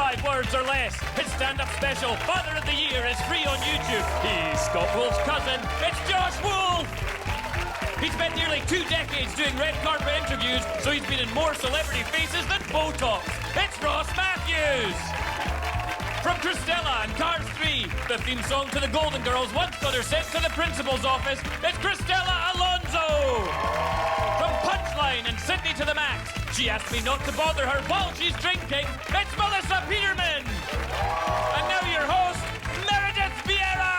25 words or less. His stand-up special, Father of the Year, is free on YouTube. He's Scott Wolf's cousin. It's Josh Wolf! He spent nearly 2 decades doing red carpet interviews, so he's been in more celebrity faces than Botox. It's Ross Mathews! From Cristela and Cars 3, the theme song to the Golden Girls once got her sent to the principal's office. It's Cristela Alonzo! From Punchline and Sydney to the Max, she asked me not to bother her while she's drinking. It's Melissa Peterman! And now your host, Meredith Vieira!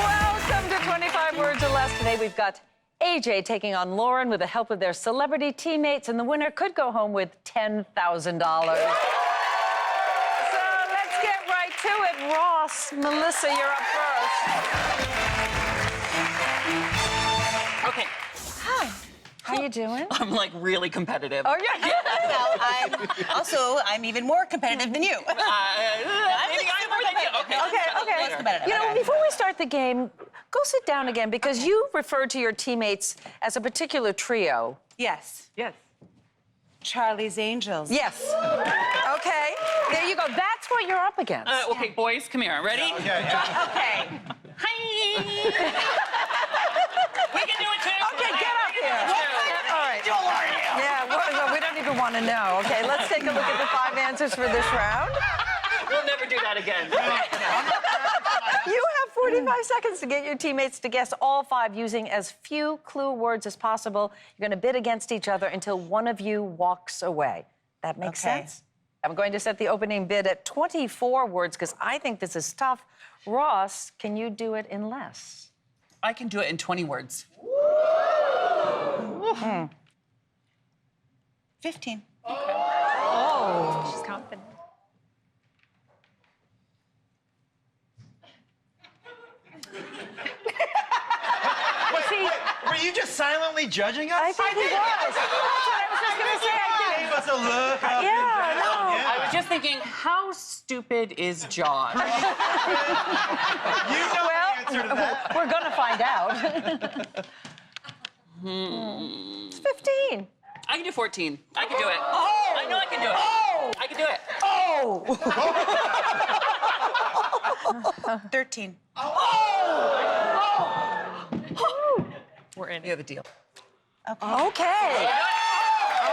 Welcome to 25 Words or Less. Today we've got AJ taking on Lauren with the help of their celebrity teammates, and the winner could go home with $10,000. So let's get right to it. Ross, Melissa, you're up first. Okay. Hi. How you doing? I'm like really competitive. Oh, yeah. Well, I'm even more competitive than you. I'm more than you. Okay. Less competitive. You know, before we start the game, go sit down again because you referred to your teammates as a particular trio. Yes. Yes. Charlie's Angels. Yes. Okay. There you go. That's what you're up against. Okay, boys, come here. Ready? Okay. Hi. We can do it too. Okay, get up here. All right. Yeah, well, we don't even want to know. Okay, let's take a look at the 5 answers for this round. We'll never do that again. You have 45 seconds to get your teammates to guess all 5 using as few clue words as possible. You're going to bid against each other until one of you walks away. That makes sense? I'm going to set the opening bid at 24 words because I think this is tough. Ross, can you do it in less? I can do it in 20 words. 15. Oh. She's confident. Were you just silently judging us? I think he was. That's what I was just going to say. I Gave us a look. Up Yeah, and down. no. I was just thinking, how stupid is Josh? You know the answer to that. We're going to find out. It's 15. I can do 14. I can do it. Oh! I know I can do it. Oh! I can do it. Oh! 13. We're in. You have a deal. Okay. All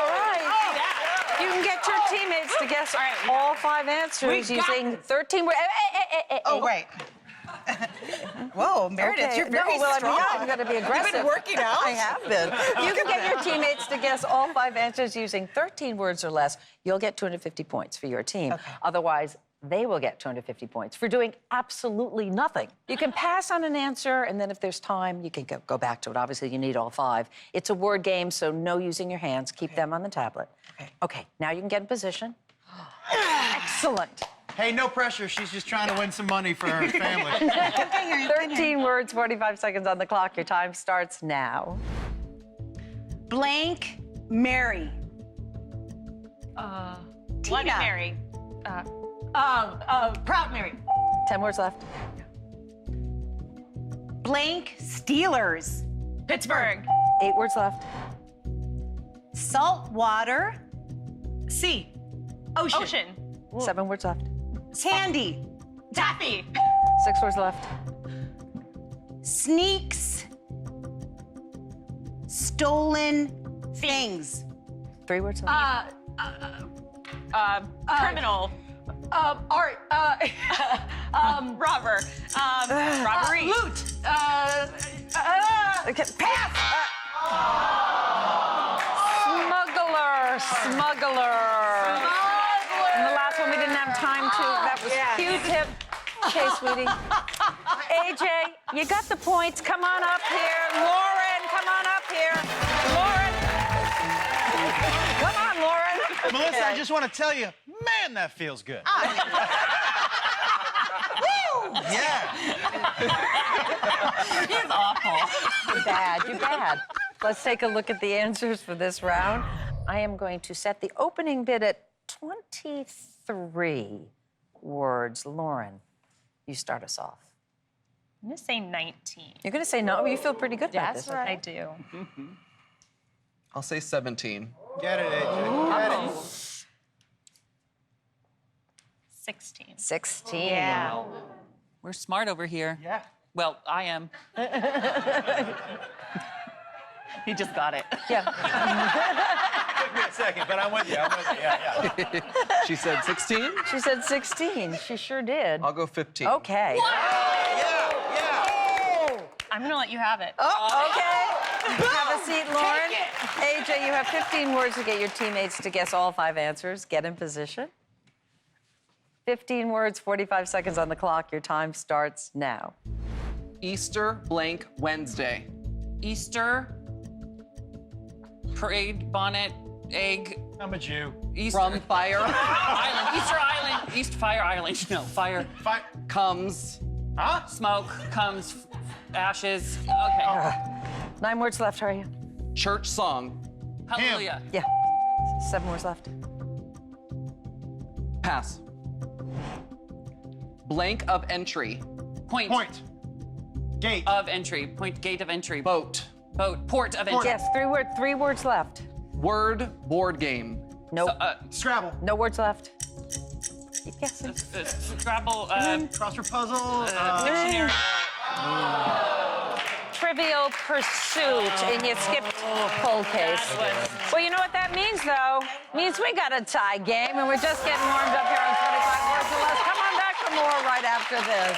right. You can get your teammates to guess all 5 answers using 13 words. Oh, right. Whoa, Meredith, Okay. you're very strong. I'm going to be aggressive. You've been working out. I have been. You can get your teammates to guess all 5 answers using 13 words or less. You'll get 250 points for your team. Okay. Otherwise, they will get 250 points for doing absolutely nothing. You can pass on an answer, and then if there's time, you can go back to it. Obviously, you need all 5. It's a word game, so no using your hands. Keep them on the tablet. Okay, now you can get in position. Excellent. Hey, no pressure. She's just trying to win some money for her family. 13 words, 45 seconds on the clock. Your time starts now. Blank Mary. Bloody Tina. Mary. Proud Mary. 10 words left. Blank Steelers. Pittsburgh. 8 words left. Saltwater. Sea. Ocean. 7 words left. Sandy. Taffy. 6 words left. Sneaks. Stolen things. 3 words left. Criminal. Art. Robber. Robbery. Loot. Okay, pass! Smuggler. And the last one we didn't have time to. That was Q-tip. Okay, sweetie. AJ, you got the points. Come on up here. Lauren, come on up here. Lauren. Come on, Lauren. Melissa, I just want to tell you, man, that feels good. Yeah. He's awful. You're bad. Let's take a look at the answers for this round. I am going to set the opening bid at 23 words. Lauren, you start us off. I'm going to say 19. You're going to say no? You feel pretty good about That's this. right. I do. I'll say 17. Get it, AJ. Get it. 16. 16. Yeah. We're smart over here. Yeah. Well, I am. He just got it. Yeah. Took me a second, but I'm with you. Yeah. She said 16? She said 16. She sure did. I'll go 15. Okay. I'm gonna let you have it. Oh, okay. Have a seat, Lauren. AJ, you have 15 words to get your teammates to guess all 5 answers. Get in position. 15 words, 45 seconds on the clock. Your time starts now. Easter blank Wednesday. Easter. Parade, bonnet, egg. I'm a Jew. Easter. From fire Island. Easter Island. East Fire Island. No, fire. comes. Huh? Smoke comes. Ashes. Okay. 9 words left, how are you? Church song. Hallelujah. Yeah. 7 words left. Pass. Blank of entry. Point. Point. Gate. Of entry. Point. Gate of entry. Boat. Boat. Port of entry. Yes, 3 words left. Word board game. Nope. Scrabble. No words left. Keep guessing. Scrabble. Crossword puzzle. Dictionary. Trivial Pursuit, and you skipped cold case. Well, you know what that means, though? Means we got a tie game, and we're just getting warmed up here on 25 Words or Less. Come on back for more right after this.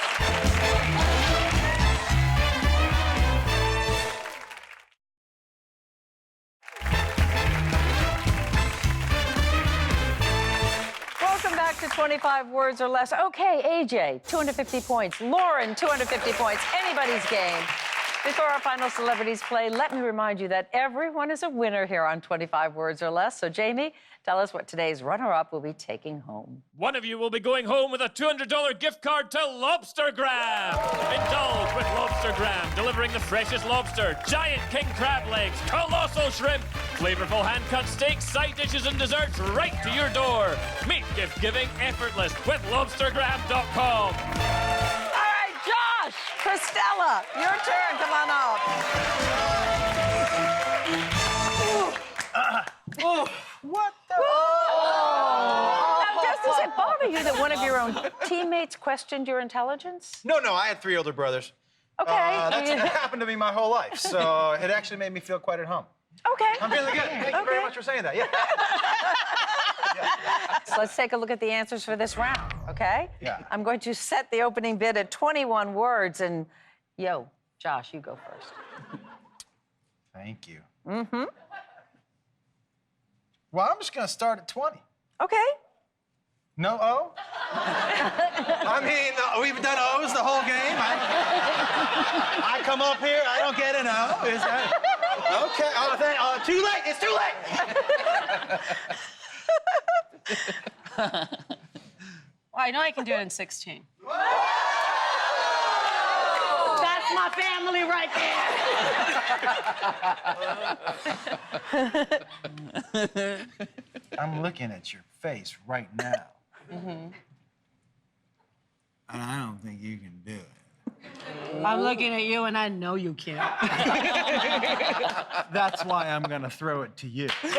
Welcome back to 25 Words or Less. Okay, AJ, 250 points. Lauren, 250 points. Anybody's game. Before our final celebrities play, let me remind you that everyone is a winner here on 25 Words or Less. So, Jamie, tell us what today's runner-up will be taking home. One of you will be going home with a $200 gift card to Lobstergram. Indulge with Lobstergram, delivering the freshest lobster, giant king crab legs, colossal shrimp, flavorful hand-cut steaks, side dishes, and desserts right to your door. Make gift-giving effortless with Lobstergram.com. All right, Josh, Cristela, your turn. Come on up. What the? Now, does it bother you that one of your own teammates questioned your intelligence? No, I had 3 older brothers. Okay. That's happened to me my whole life, so it actually made me feel quite at home. Okay. I'm feeling good. Thank you very much for saying that. Yeah. So let's take a look at the answers for this round, okay? Yeah. I'm going to set the opening bid at 21 words, and Josh, you go first. Thank you. Mm-hmm. Well, I'm just gonna start at 20. Okay. No O? I mean, we've done O's the whole game. I come up here, I don't get an O. Is that... Okay. Oh, too late. It's too late. Well, I know I can do it in 16. That's my family right there. I'm looking at your face right now. Mm-hmm. And I don't think you can do it. I'm looking at you, and I know you can't. That's why I'm gonna throw it to you. Okay.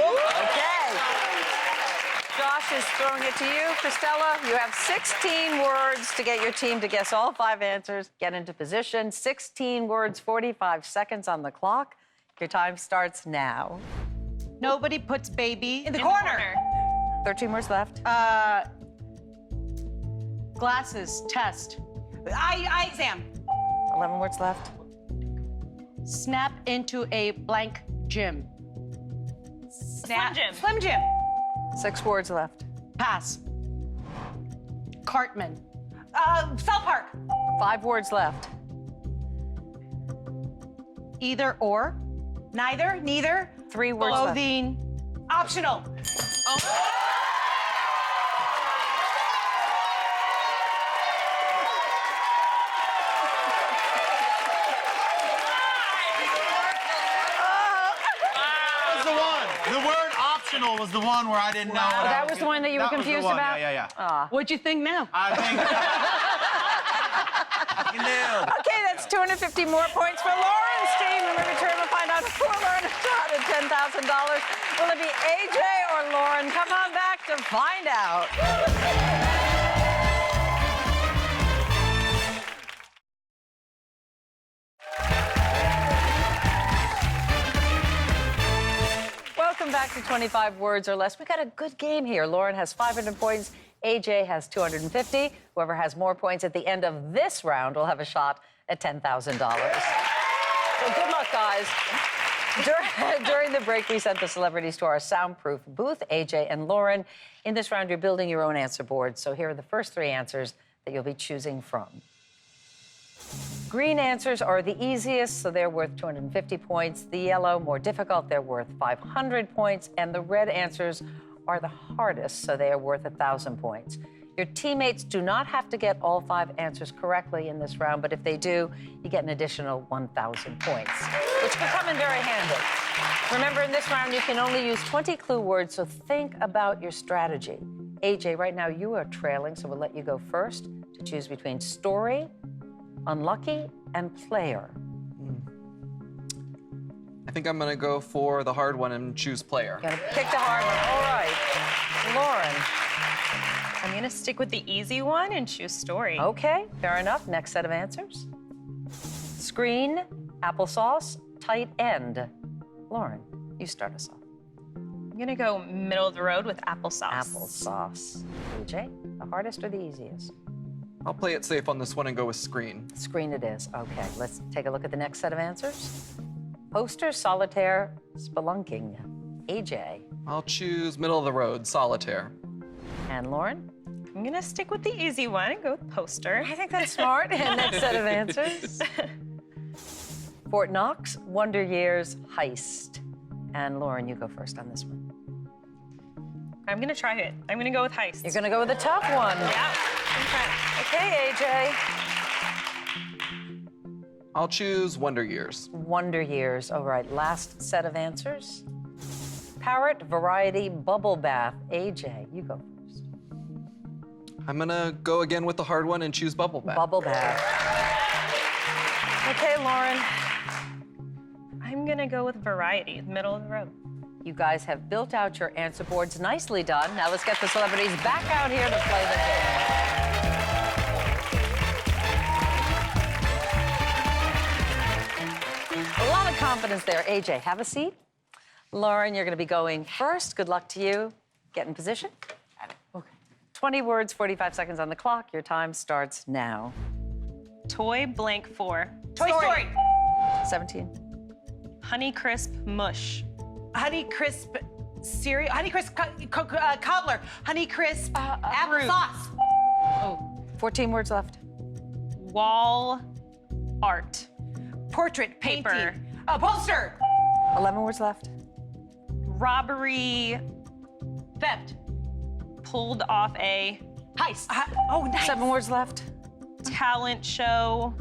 Josh is throwing it to you. Cristela, you have 16 words to get your team to guess all 5 answers. Get into position. 16 words, 45 seconds on the clock. Your time starts now. Nobody puts baby in the In corner. 13 words left. Glasses, test. Eye exam. 11 words left. Snap into a blank gym. Slim Jim. Slim Jim. 6 words left. Pass. Cartman. South Park. 5 words left. Either or. Neither. Neither. 3 words left. Clothing. Optional. The word optional was the one where I didn't know. What That was the one that you were confused about? Yeah. What'd you think now? I think. You nailed it. Okay, that's 250 more points for Lauren's team. When we return, we'll find out who will earn a shot at $10,000. Will it be AJ or Lauren? Come on back to find out. Welcome back to 25 Words or Less. We got a good game here. Lauren has 500 points. AJ has 250. Whoever has more points at the end of this round will have a shot at $10,000. So good luck, guys. During the break, we sent the celebrities to our soundproof booth, AJ and Lauren. In this round, you're building your own answer board. So here are the first three answers that you'll be choosing from. Green answers are the easiest, so they're worth 250 points. The yellow, more difficult, they're worth 500 points. And the red answers are the hardest, so they are worth 1,000 points. Your teammates do not have to get all 5 answers correctly in this round, but if they do, you get an additional 1,000 points, which can come in very handy. Remember, in this round, you can only use 20 clue words, so think about your strategy. AJ, right now you are trailing, so we'll let you go first to choose between story, unlucky, and player. I think I'm gonna go for the hard one and choose player. Gonna pick the hard one. All right. Lauren. I'm gonna stick with the easy one and choose story. Okay, fair enough. Next set of answers. Screen, applesauce, tight end. Lauren, you start us off. I'm gonna go middle of the road with applesauce. Applesauce. AJ, the hardest or the easiest? I'll play it safe on this one and go with screen. Screen it is. Okay, let's take a look at the next set of answers. Poster, solitaire, spelunking. AJ. I'll choose middle of the road, solitaire. And Lauren? I'm gonna stick with the easy one and go with poster. I think that's smart. And next set of answers. Fort Knox, Wonder Years, heist. And Lauren, you go first on this one. I'm gonna try it. I'm gonna go with heist. You're gonna go with a tough one. Yeah. I'm trying. Okay, AJ. I'll choose Wonder Years. Wonder Years. All right, last set of answers. Parrot, variety, bubble bath. AJ, you go first. I'm gonna go again with the hard one and choose bubble bath. Bubble bath. Okay, Lauren. I'm gonna go with variety, middle of the road. You guys have built out your answer boards. Nicely done. Now let's get the celebrities back out here to play the game. A lot of confidence there. AJ, have a seat. Lauren, you're going to be going first. Good luck to you. Get in position. Okay. 20 words, 45 seconds on the clock. Your time starts now. Toy blank 4. Toy Story. 17. Honey Crisp mush. Honey Crisp cereal. Honey Crisp cobbler. Honey Crisp applesauce. 14 words left. Wall art. Portrait. Paper. Painting. Poster. 11 words left. Robbery Theft. pulled off a Heist. Oh, nice. 7 words left. talent show.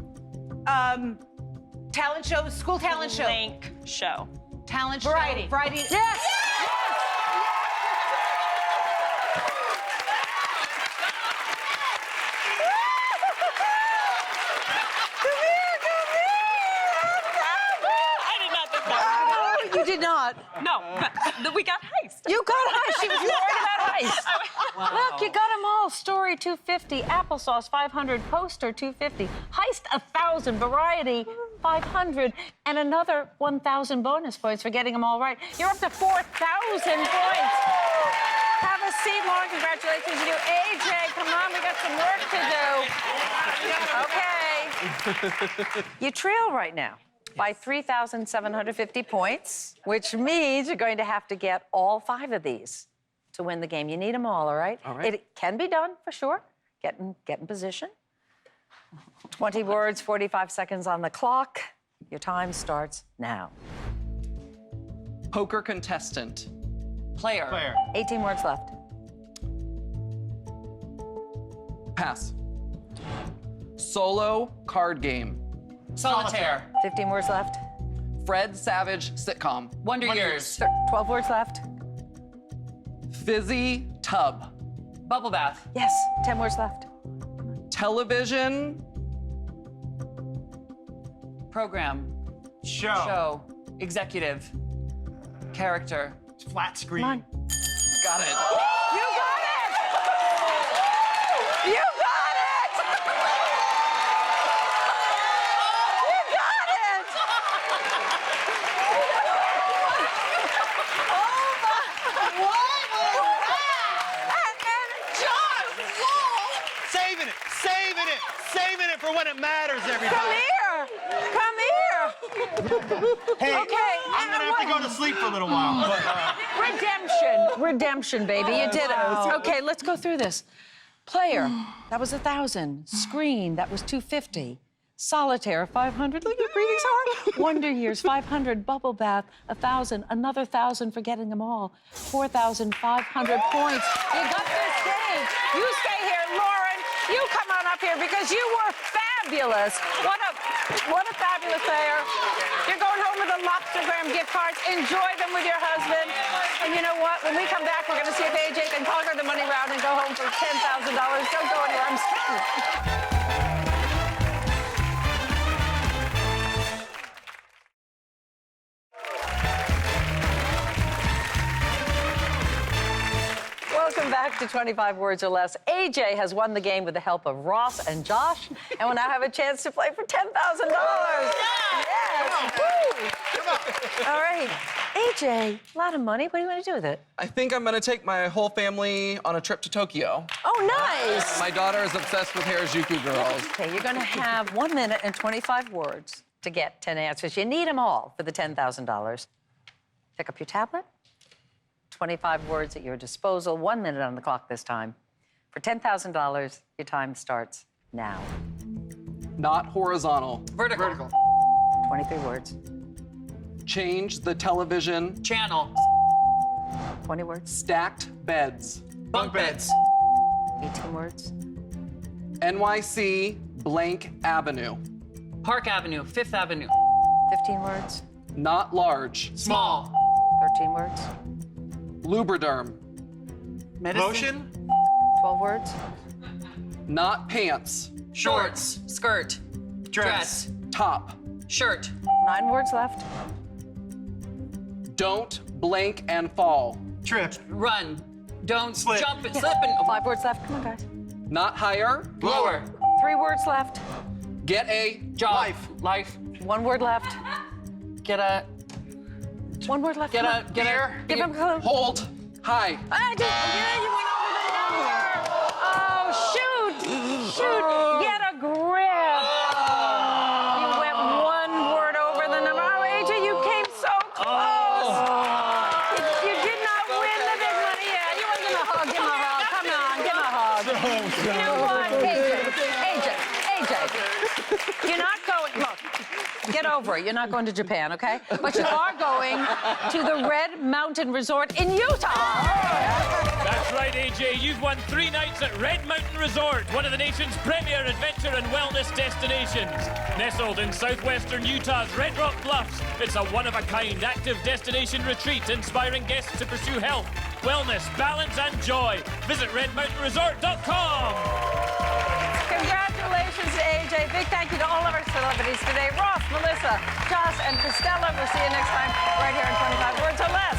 Talent show. School talent show. Blank show. Talent Variety. show. Variety. Yes! I did not think that. You did not. No, but we got heist. You got heist. She was worried about heist. Look, you got them all. Story 250, applesauce 500, poster 250, heist 1,000, variety 500, and another 1,000 bonus points for getting them all right. You're up to 4,000 points. Have a seat, Lauren. Congratulations to you. AJ, come on, we got some work to do. Okay. You trail right now by 3,750 points, which means you're going to have to get all 5 of these to win the game. You need them all right? All right. It can be done, for sure. Get in position. 20 words, 45 seconds on the clock. Your time starts now. Poker contestant. Player. 18 words left. Pass. Solo card game. Solitaire. 15 words left. Fred Savage sitcom. Wonder Years. 12 words left. Fizzy tub. Bubble bath. Yes, 10 words left. Television. Program. Show. Show. Executive. character. Flat screen. Come on. Got it. You got it! You got it! You got it! Oh my! What was that? And Josh! Saving it for when it matters, everybody. Come here! Hey, Okay, I'm gonna have to go to sleep for a little while. But, Redemption, baby. You did it. Okay, let's go through this. Player, that was 1,000. Screen, that was 250. Solitaire, 500. Look, your breathing's hard. Wonder Years, 500. Bubble Bath, 1,000. Another 1,000 for getting them all. 4,500 points. You got this game. You stay here, Lauren. You come on up here because you were fabulous. What a fabulous player. You're going home with a Lobstergram gift cards. Enjoy them with your husband. And you know what? When we come back, we're going to see if AJ can conquer the money round and go home for $10,000. Don't go anywhere. I'm scared. Welcome back to 25 Words or Less. AJ has won the game with the help of Ross and Josh, and will now have a chance to play for $10,000. Yes! Woo! All right. AJ, a lot of money. What do you want to do with it? I think I'm gonna take my whole family on a trip to Tokyo. Oh, nice. My daughter is obsessed with Harajuku girls. Okay, you're going to have 1 minute and 25 words to get 10 answers. You need them all for the $10,000. Pick up your tablet. 25 words at your disposal. 1 minute on the clock this time. For $10,000, your time starts now. Not horizontal. Vertical. 23 words. Change the television. Channel. 20 words. Stacked beds. Bunk beds. 18 words. NYC blank avenue. Park Avenue. Fifth Avenue. 15 words. Not large. Small. 13 words. Lubriderm. Medicine. lotion? 12 words. Not pants. Shorts. Skirt. Dress. Top. Shirt. 9 words left. Don't blank and fall. Trip. Run. Don't Slip. jump and slip and 5 words left. Come on, guys. Not higher. lower. 3 words left. Get a Job. Life. 1 word left. Get a. 1 word left. Get Come a. on. Get a. Give him a clue. hold high. Yeah, you went over the number. Oh, shoot. Shoot. Get a grip. You went 1 word over the number. Oh, AJ, you came so close. You did not win the big money. Yeah, you want to give him a hug. Give him a hug. Come on, give him a hug. You know what, AJ, you're not going, look, get over it. You're not going to Japan, okay? But you are going to the Red Mountain Resort in Utah. That's right, AJ. You've won 3 nights at Red Mountain Resort, one of the nation's premier adventure and wellness destinations. Nestled in southwestern Utah's Red Rock Bluffs, it's a one-of-a-kind active destination retreat inspiring guests to pursue health, wellness, balance, and joy. Visit redmountainresort.com. Congratulations to AJ. Big thank you to all of our celebrities today. Ross, Melissa, Josh, and Cristela. We'll see you next time right here on 25 Words or Less.